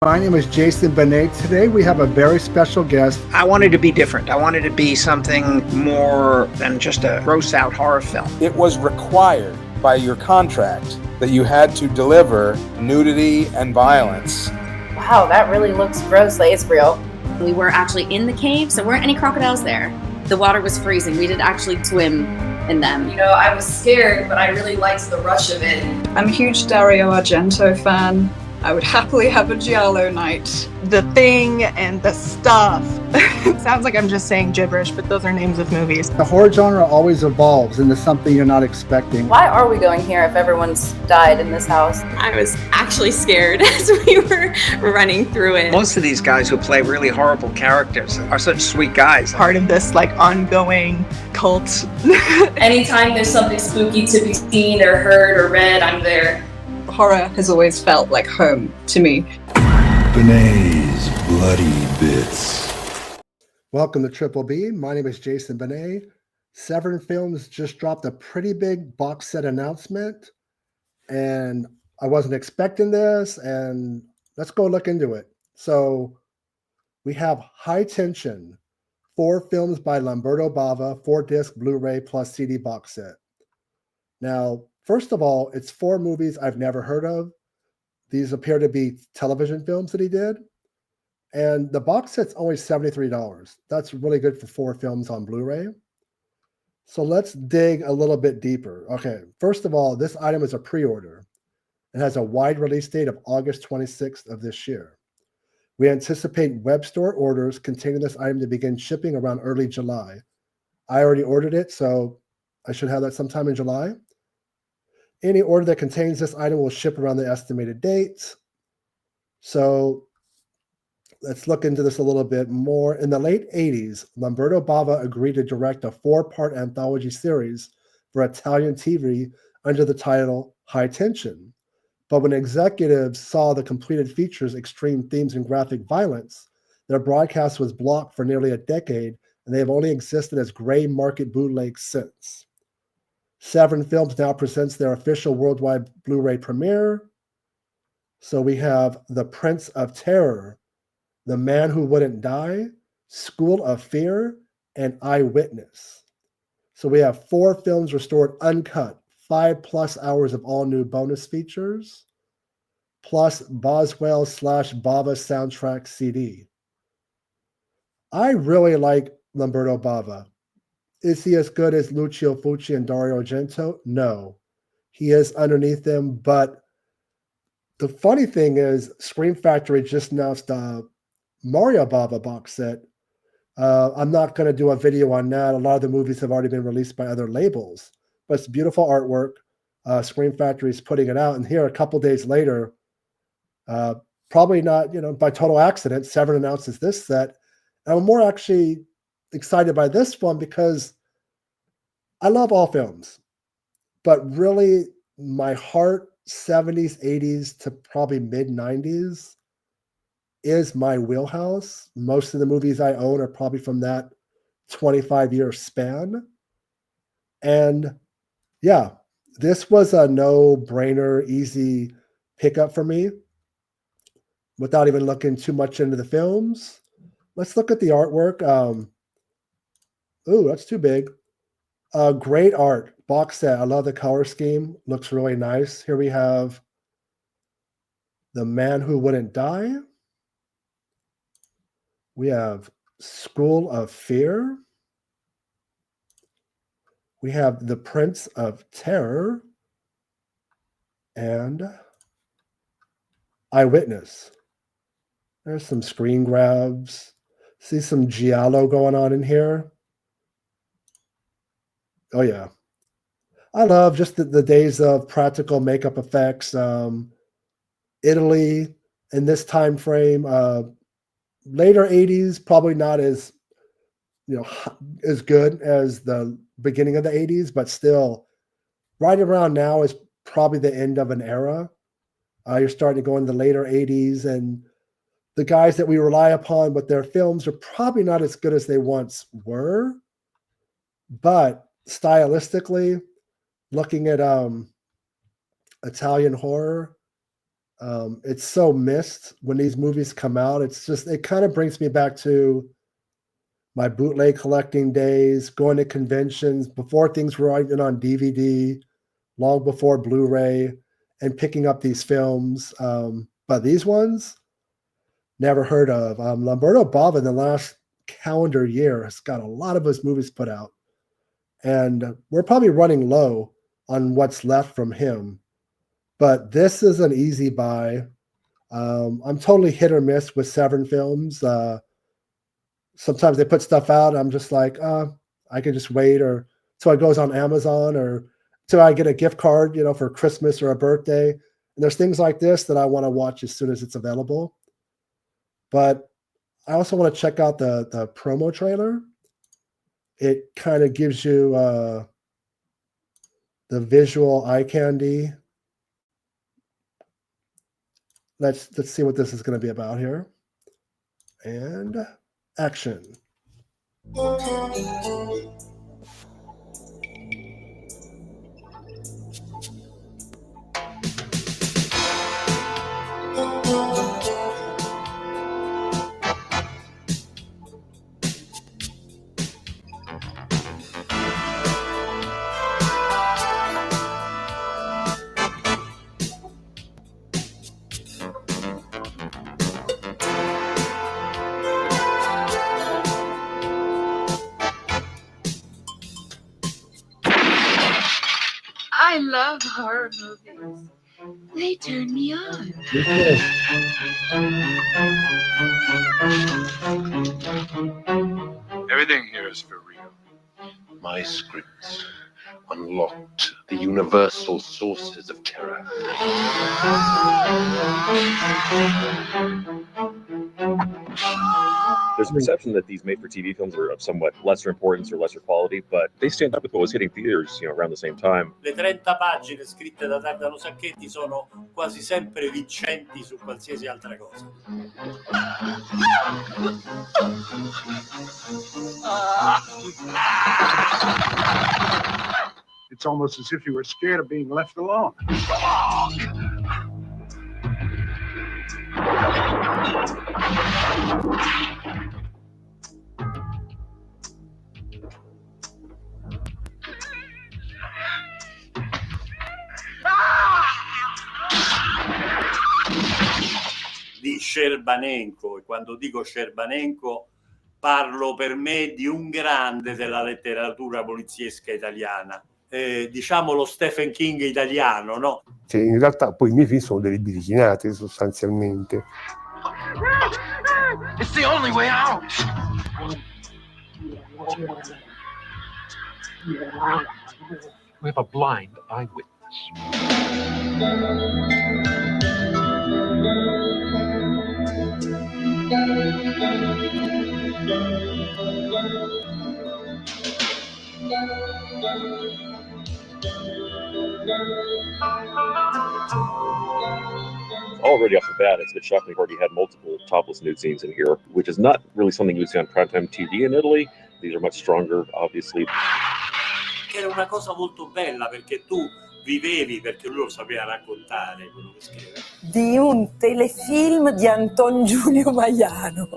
My name is Jason Benet. Today we have a very special guest. I wanted to be different. I wanted to be something more than just a gross out horror film. It was required by your contract that you had to deliver nudity and violence. Wow, that really looks gross. Like, it's real. We were actually in the cave, so there weren't any crocodiles there. The water was freezing. We didn't actually swim in them. You know, I was scared, but I really liked the rush of it. I'm a huge Dario Argento fan. I would happily have a giallo night. The Thing and The Stuff. It sounds like I'm just saying gibberish, but those are names of movies. The horror genre always evolves into something you're not expecting. Why are we going here if everyone's died in this house? I was actually scared as we were running through it. Most of these guys who play really horrible characters are such sweet guys. Part of this ongoing cult. Anytime there's something spooky to be seen or heard or read, I'm there. Horror has always felt like home to me. Benet's Bloody Bits. Welcome to Triple B. My name is Jason Benet. Severin Films just dropped a pretty big box set announcement, and I wasn't expecting this, and let's go look into it. So we have High Tension, 4 films by Lamberto Bava, 4-disc Blu-ray plus CD box set. Now, first of all, it's 4 movies I've never heard of. These appear to be television films that he did. And the box set's only $73. That's really good for 4 films on Blu-ray. So let's dig a little bit deeper. Okay, first of all, this item is a pre-order. It has a wide release date of August 26th of this year. We anticipate web store orders containing this item to begin shipping around early July. I already ordered it, so I should have that sometime in July. Any order that contains this item will ship around the estimated dates. So let's look into this a little bit more. In the late 80s, Lamberto Bava agreed to direct a 4-part anthology series for Italian TV under the title High Tension. But when executives saw the completed feature's extreme themes and graphic violence, their broadcast was blocked for nearly a decade, and they have only existed as gray market bootlegs since. Severin Films now presents their official worldwide Blu-ray premiere. So we have The Prince of Terror, The Man Who Wouldn't Die, School of Fear, and Eyewitness. So we have 4 films restored uncut, 5+ hours of all new bonus features, plus Boswell / Bava soundtrack CD. I really like Lamberto Bava. Is he as good as Lucio Fulci and Dario Argento? No. He is underneath them, but the funny thing is Scream Factory just announced a Mario Bava box set. I'm not going to do a video on that. A lot of the movies have already been released by other labels, but it's beautiful artwork. Scream Factory is putting it out, and here a couple days later, probably not, by total accident, Severin announces this set. And I'm more actually excited by this one because I love all films, but really my heart, 70s, 80s to probably mid 90s is my wheelhouse. Most of the movies I own are probably from that 25-year span. And yeah, this was a no-brainer, easy pickup for me without even looking too much into the films. Let's look at the artwork. Ooh, that's too big. Great art. Box set. I love the color scheme. Looks really nice. Here we have The Man Who Wouldn't Die. We have School of Fear. We have The Prince of Terror. And Eyewitness. There's some screen grabs. See some giallo going on in here. Oh, yeah. I love just the days of practical makeup effects. Italy in this time frame. Later 80s, probably not as as good as the beginning of the 80s, but still right around now is probably the end of an era. You're starting to go into the later 80s, and the guys that we rely upon with their films are probably not as good as they once were. But stylistically, looking at Italian horror, It's so missed when these movies come out. It kind of brings me back to my bootleg collecting days, going to conventions before things were even on DVD, long before Blu-ray, and picking up these films. But these ones, never heard of. Lamberto Bava in the last calendar year has got a lot of those movies put out. And we're probably running low on what's left from him. But this is an easy buy. I'm totally hit or miss with Severin Films. Sometimes they put stuff out. I'm just like, I can just wait, or till it goes on Amazon, or till I get a gift card, for Christmas or a birthday. And there's things like this that I want to watch as soon as it's available. But I also want to check out the promo trailer. It kind of gives you the visual eye candy. Let's see what this is going to be about here. And action. I love horror movies. They turn me on. Everything here is for real. My scripts unlocked the universal sources of terror. There's a perception that these made-for-TV films are of somewhat lesser importance or lesser quality, but they stand up with what was hitting theaters, around the same time. Le 30 pagine scritte da Dardano Sacchetti sono quasi sempre vincenti su qualsiasi altra cosa. It's almost as if you were scared of being left alone. Di Scerbanenco, e quando dico Scerbanenco parlo per me di un grande della letteratura poliziesca italiana, diciamo lo Stephen King italiano, no? Cioè, in realtà poi i miei film sono delle birichinate sostanzialmente. It's the only way out. We have a blind eyewitness. Already off the bat, it's a bit shocking. We've already had multiple topless nude scenes in here, which is not really something you would see on primetime TV in Italy. These are much stronger, obviously. Era una cosa molto bella perché tu vivevi, perché lui lo sapeva raccontare quello che scriveva. Di un telefilm di Anton Giulio Maiano.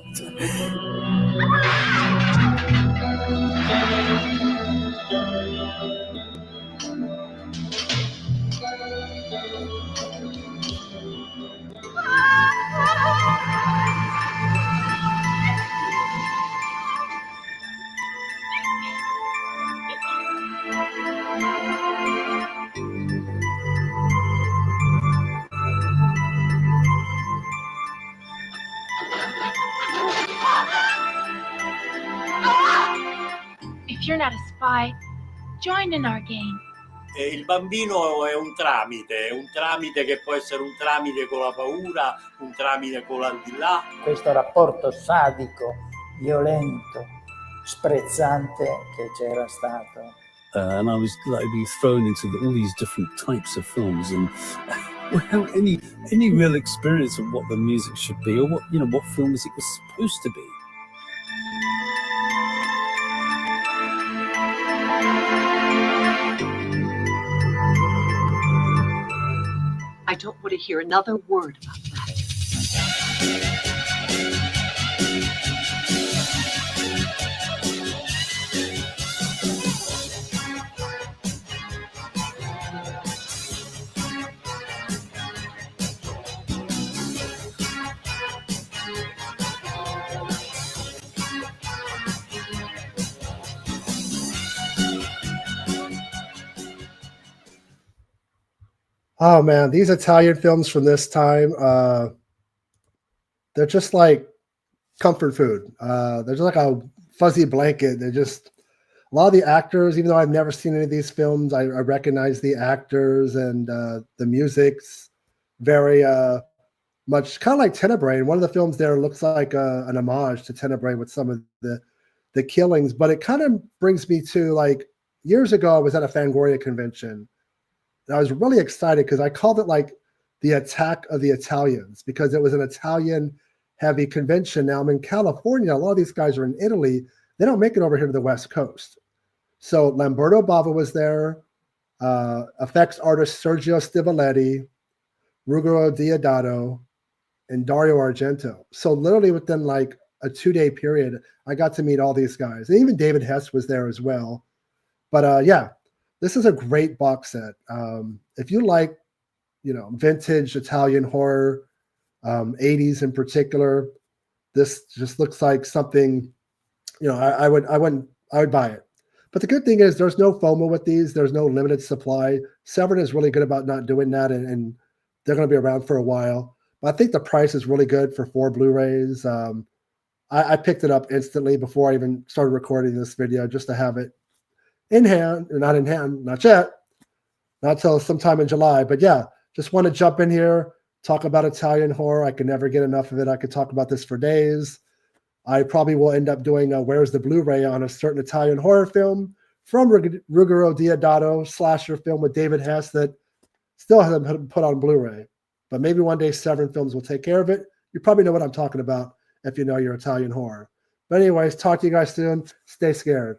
If you're not a spy, join in our game. Il bambino è un tramite che può essere un tramite con la paura, un tramite con l'aldilà. Questo rapporto sadico, violento, sprezzante che c'era stato. And I was being thrown into all these different types of films, and without any real experience of what the music should be, or what film music was supposed to be. I don't want to hear another word about that. Oh man, these Italian films from this time, they're just like comfort food. They're just like a fuzzy blanket. They're just a lot of the actors, even though I've never seen any of these films, I recognize the actors, and the music's very much kind of like Tenebrae. One of the films there looks like an homage to Tenebrae with some of the killings, but it kind of brings me to like years ago, I was at a Fangoria convention. And I was really excited because I called it like the Attack of the Italians, because it was an Italian heavy convention. Now I'm in California. A lot of these guys are in Italy. They don't make it over here to the West Coast. So Lamberto Bava was there, effects artist Sergio Stivaletti, Ruggero Deodato, and Dario Argento. So literally within like a 2-day period, I got to meet all these guys. And even David Hess was there as well. But yeah, this is a great box set. If you like, vintage Italian horror, 80s in particular, this just looks like something, I would buy it. But the good thing is there's no FOMO with these. There's no limited supply. Severin is really good about not doing that, and they're going to be around for a while. But I think the price is really good for 4 Blu-rays. I picked it up instantly before I even started recording this video, just to have it in hand, or not in hand, not yet, not till sometime in July. But yeah, just want to jump in here, talk about Italian horror. I can never get enough of it. I could talk about this for days. I probably will end up doing a Where's the Blu-ray on a certain Italian horror film from Ruggero Deodato, slasher film with David Hess that still hasn't been put on Blu-ray. But maybe one day Severin Films will take care of it. You probably know what I'm talking about if you know your Italian horror. But anyways, talk to you guys soon. Stay scared.